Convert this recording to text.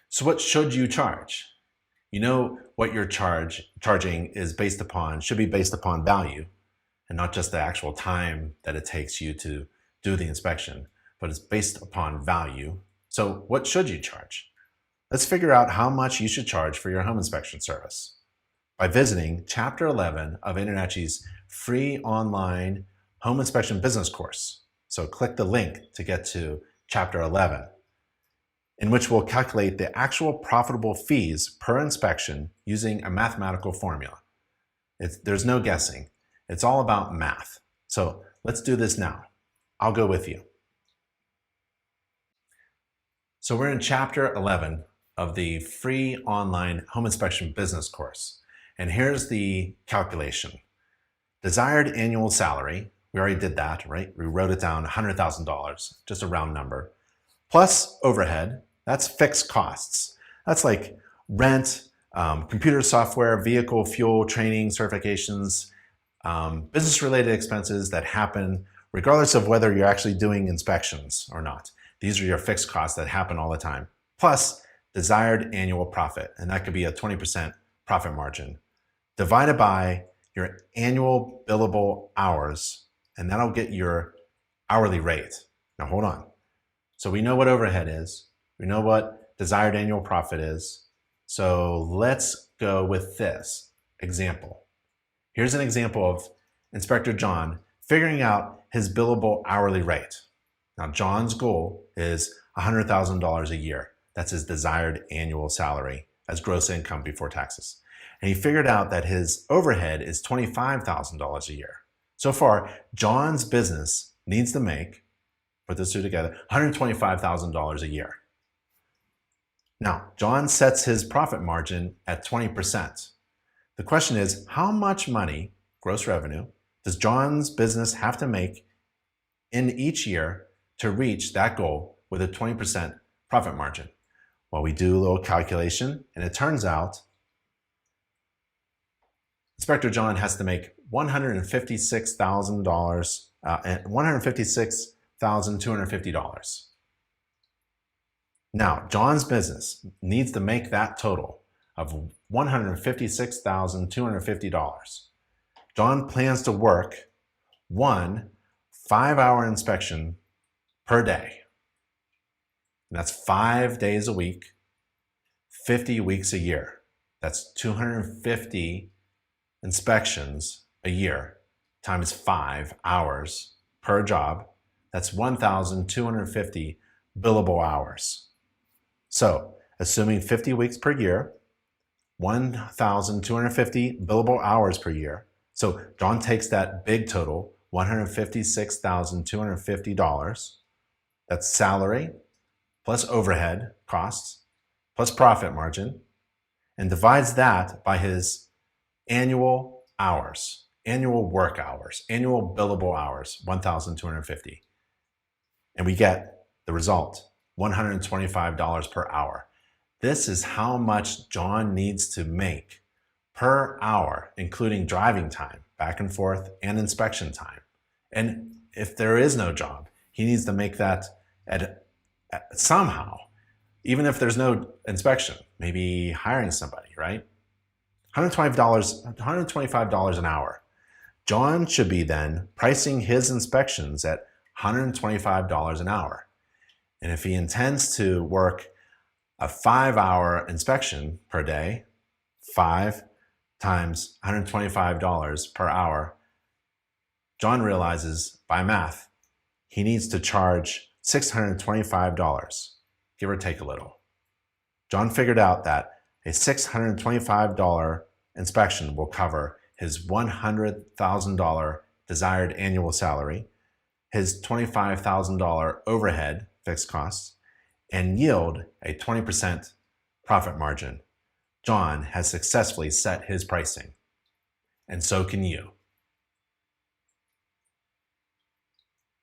So what should you charge? You know what you're charging is should be based upon value and not just the actual time that it takes you to do the inspection, but it's based upon value. So what should you charge? Let's figure out how much you should charge for your home inspection service by visiting Chapter 11 of InterNACHI's free online home inspection business course. So click the link to get to Chapter 11, in which we'll calculate the actual profitable fees per inspection using a mathematical formula. There's no guessing. It's all about math. So let's do this now. I'll go with you. So we're in Chapter 11 of the free online home inspection business course. And here's the calculation. Desired annual salary, we already did that, right? We wrote it down, $100,000, just a round number. Plus overhead, that's fixed costs. That's like rent, computer software, vehicle, fuel, training, certifications, business-related expenses that happen regardless of whether you're actually doing inspections or not. These are your fixed costs that happen all the time. Plus desired annual profit, and that could be a 20% profit margin, divided by your annual billable hours, and that'll get your hourly rate. Now hold on. So we know what overhead is. We know what desired annual profit is. So let's go with this example. Here's an example of Inspector John figuring out his billable hourly rate. Now John's goal is $100,000 a year. That's his desired annual salary as gross income before taxes. And he figured out that his overhead is $25,000 a year. So far, John's business needs to make, put those two together, $125,000 a year. Now, John sets his profit margin at 20%. The question is, how much money, gross revenue, does John's business have to make in each year to reach that goal with a 20% profit margin? Well, we do a little calculation, and it turns out Inspector John has to make $156,250. Now, John's business needs to make that total of $156,250. John plans to work one 5-hour inspection per day. And that's 5 days a week, 50 weeks a year. That's 250 inspections a year times 5 hours per job. That's 1,250 billable hours. So, assuming 50 weeks per year, 1,250 billable hours per year. So John takes that big total, $156,250. That's salary plus overhead costs plus profit margin, and divides that by his annual hours, annual work hours, annual billable hours, 1,250. And we get the result, $125 per hour. This is how much John needs to make per hour, including driving time, back and forth, and inspection time. And if there is no job, he needs to make that somehow, even if there's no inspection, maybe hiring somebody, right? $125 an hour. John should be then pricing his inspections at $125 an hour. And if he intends to work a 5-hour inspection per day, 5 times $125 per hour, John realizes by math, he needs to charge $625, give or take a little. John figured out that a $625 inspection will cover his $100,000 desired annual salary, his $25,000 overhead fixed costs, and yield a 20% profit margin. John has successfully set his pricing, and so can you.